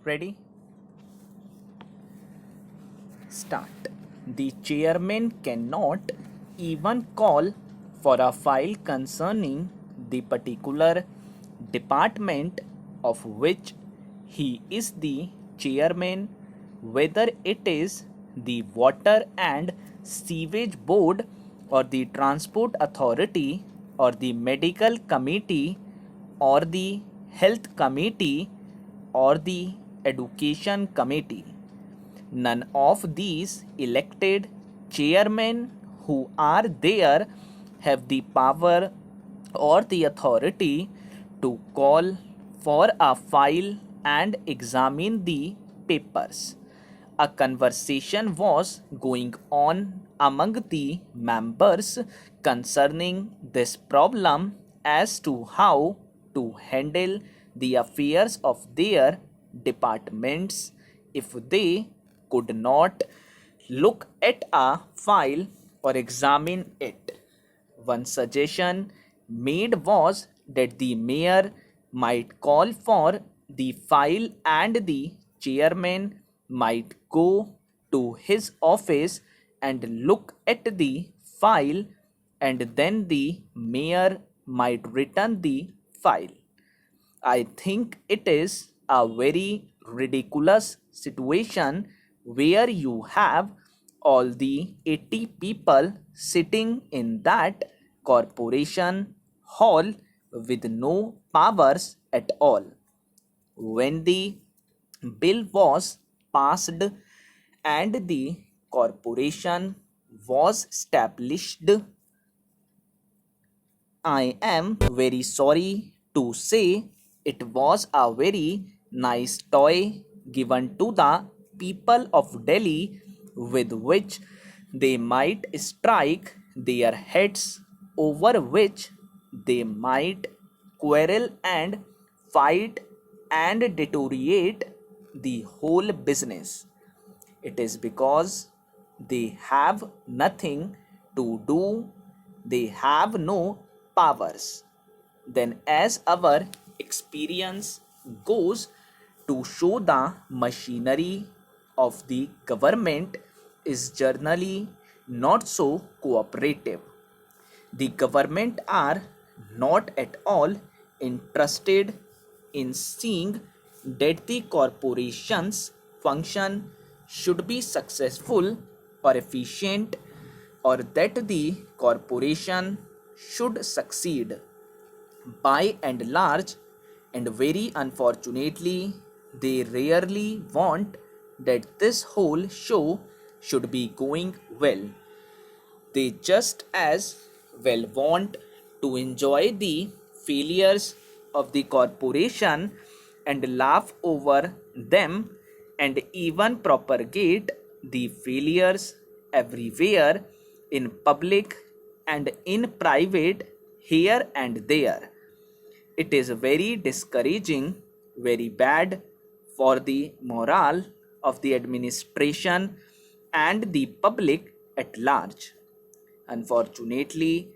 Ready? Start. The chairman cannot even call for a file concerning the particular department of which he is the chairman, whether it is the water and sewage board or the transport authority or the medical committee or the health committee or the education committee. None of these elected chairmen who are there have the power or the authority to call for a file and examine the papers. A conversation was going on among the members concerning this problem as to how to handle the affairs of their departments if they could not look at a file or examine it. One suggestion made was that the mayor might call for the file and the chairman might go to his office and look at the file, and then the mayor might return the file. I think it is a very ridiculous situation where you have all the 80 people sitting in that corporation hall with no powers at all. When the bill was passed and the corporation was established, I am very sorry to say it was a very nice toy given to the people of Delhi with which they might strike their heads, over which they might quarrel and fight and deteriorate the whole business. It is because they have nothing to do, they have no powers. Then, as our experience goes to show, the machinery of the government is generally not so cooperative. The government are not at all interested in seeing that the corporation's function should be successful or efficient, or that the corporation should succeed. By and large, and very unfortunately, they rarely want that this whole show should be going well. They just as well want to enjoy the failures of the corporation and laugh over them and even propagate the failures everywhere in public and in private here and there. It is very discouraging, very bad for the morale of the administration and the public at large. Unfortunately,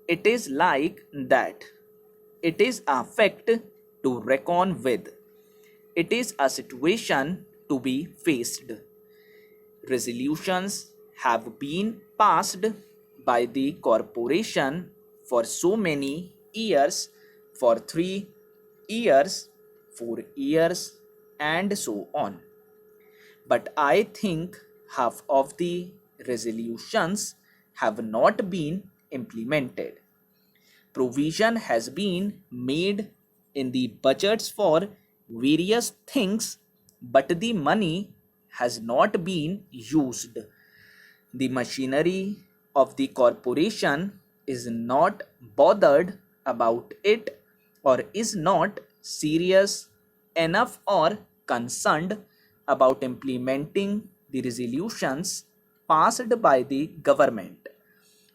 it is like that. It is a fact to reckon with. It is a situation to be faced. Resolutions have been passed by the corporation for so many years, for 3 years, 4 years, and so on. But I think half of the resolutions have not been implemented. Provision has been made in the budgets for various things, but the money has not been used. The machinery of the corporation is not bothered about it, or is not serious enough or concerned about implementing the resolutions passed by the government.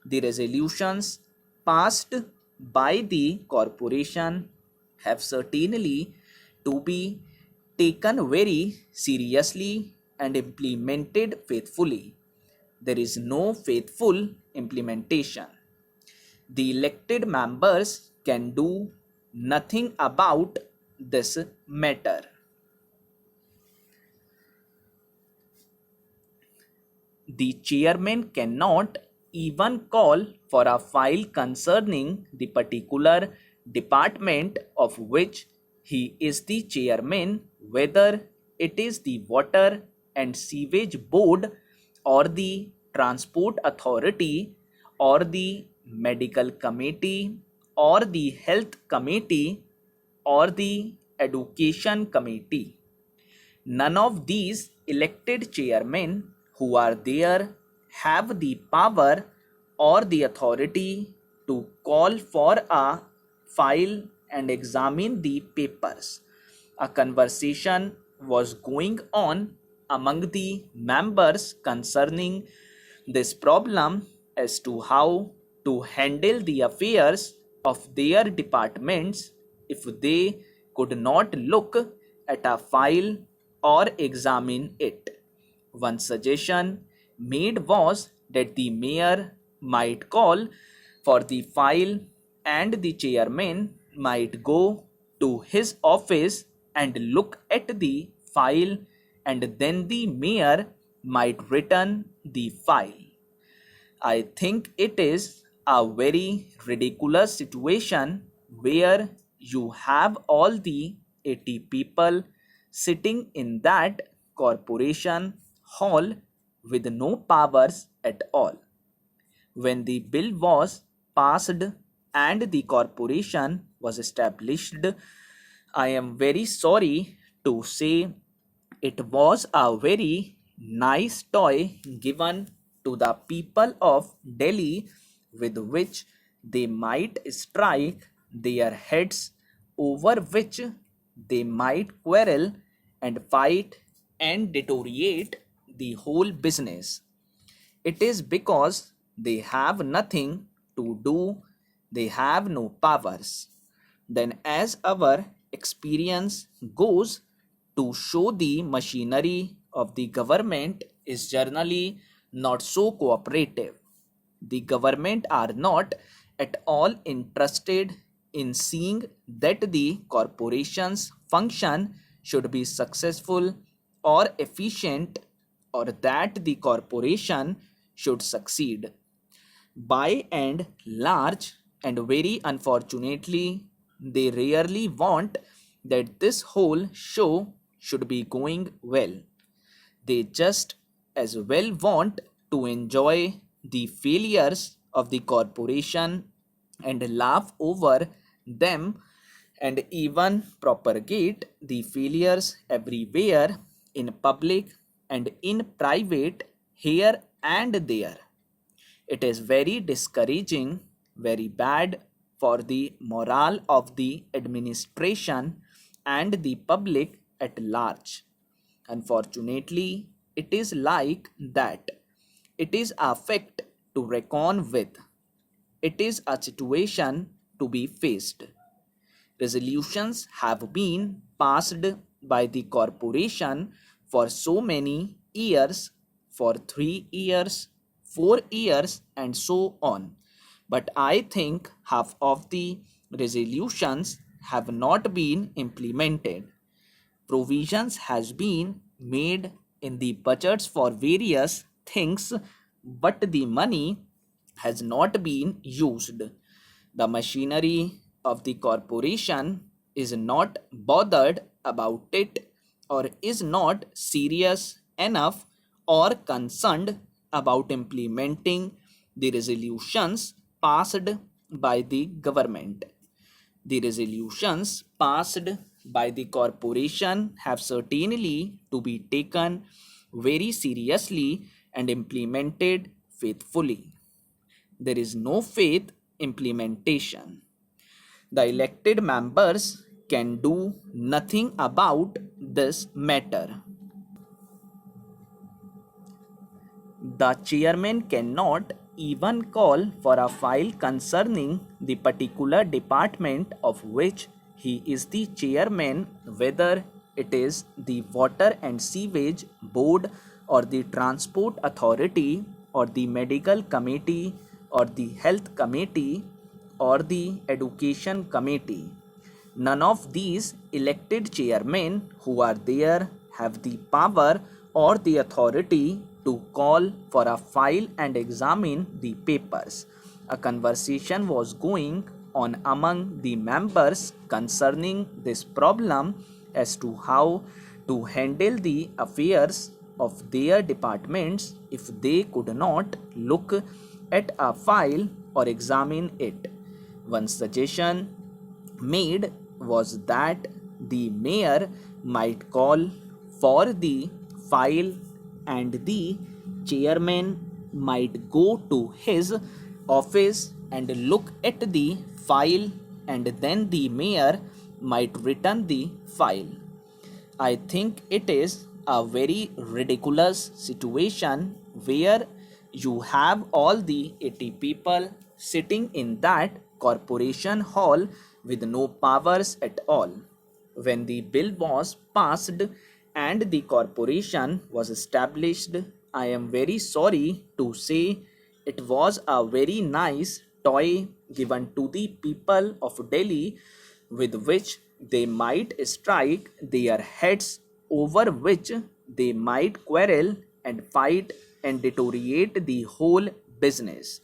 The resolutions passed by the corporation have certainly to be taken very seriously and implemented faithfully. There is no faithful implementation. The elected members can do nothing about this matter. the chairman cannot even call for a file concerning the particular department of which he is the chairman, whether it is the water and sewage board or the transport authority or the medical committee or the health committee or the education committee. None of these elected chairmen who are there have the power or the authority to call for a file and examine the papers. A conversation was going on among the members concerning this problem as to how to handle the affairs of their departments if they could not look at a file or examine it. One suggestion made was that the mayor might call for the file and the chairman might go to his office and look at the file and then the mayor might return the file. I think it is a very ridiculous situation where you have all the 80 people sitting in that corporation hall with no powers at all. When the bill was passed and the corporation was established, I am very sorry to say it was a very nice toy given to the people of Delhi with which they might strike their heads, over which they might quarrel and fight and deteriorate the whole business. It is because they have nothing to do, they have no powers. Then, as our experience goes to show, the machinery of the government is generally not so cooperative. The government are not at all interested in seeing that the corporation's function should be successful or efficient or that the corporation should succeed. By and large, and very unfortunately, they rarely want that this whole show should be going well. They just as well want to enjoy the failures of the corporation and laugh over them and even propagate the failures everywhere in public and in private here and there. It is very discouraging, very bad for the morale of the administration and the public at large. Unfortunately, it is like that. It is a fact to reckon with. It is a situation to be faced. Resolutions have been passed by the corporation for so many years, for 3 years, 4 years, and so on. But I think half of the resolutions have not been implemented. Provisions has been made in the budgets for various things, but the money has not been used. The machinery of the corporation is not bothered about it or is not serious enough or concerned about implementing the resolutions passed by the government. The resolutions passed by the corporation have certainly to be taken very seriously and implemented faithfully. There is no faith implementation. The elected members can do nothing about this matter. The chairman cannot even call for a file concerning the particular department of which he is the chairman, whether it is the water and sewage board or the transport authority or the medical committee or the health committee or the education committee. None of these elected chairmen who are there have the power or the authority to call for a file and examine the papers. A conversation was going on among the members concerning this problem as to how to handle the affairs of their departments if they could not look at a file or examine it. One suggestion made was that the mayor might call for the file and the chairman might go to his office and look at the file and then the mayor might return the file. I think it is a very ridiculous situation where you have all the 80 people sitting in that corporation hall with no powers at all. When the bill was passed and the corporation was established, I am very sorry to say it was a very nice toy given to the people of Delhi with which they might strike their heads, over which they might quarrel and fight and deteriorate the whole business.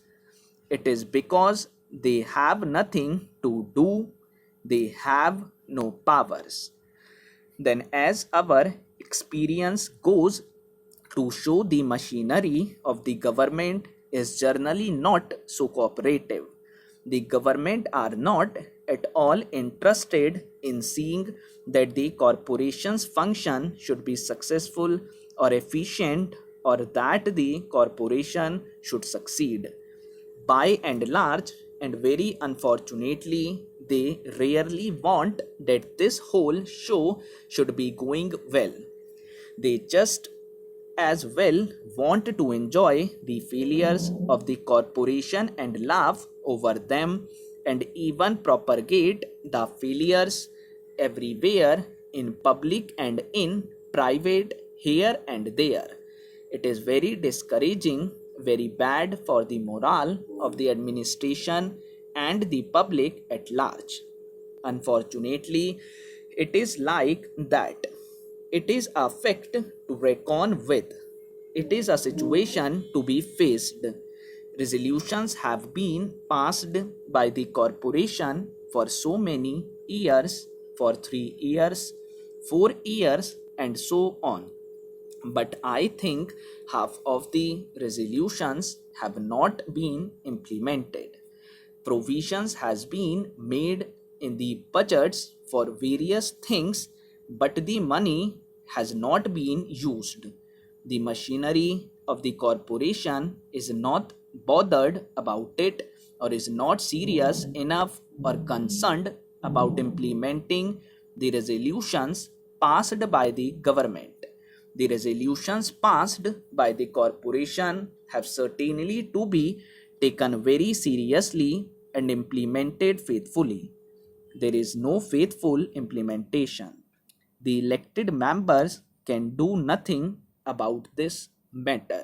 It is because they have nothing to do, they have no powers. Then, as our experience goes to show, the machinery of the government is generally not so cooperative. The government are not at all interested in seeing that the corporation's function should be successful or efficient or that the corporation should succeed. By and large, and very unfortunately, they rarely want that this whole show should be going well. They just as well want to enjoy the failures of the corporation and laugh over them and even propagate the failures everywhere in public and in private here and there. It is very discouraging, very bad for the morale of the administration and the public at large. Unfortunately, it is like that. It is a fact to reckon with. It is a situation to be faced. Resolutions have been passed by the corporation for so many years, for 3 years, 4 years, and so on. But I think half of the resolutions have not been implemented. Provisions has been made in the budgets for various things, but the money has not been used. The machinery of the corporation is not bothered about it or is not serious enough or concerned about implementing the resolutions passed by the government. The resolutions passed by the corporation have certainly to be taken very seriously and implemented faithfully. There is no faithful implementation. The elected members can do nothing about this matter.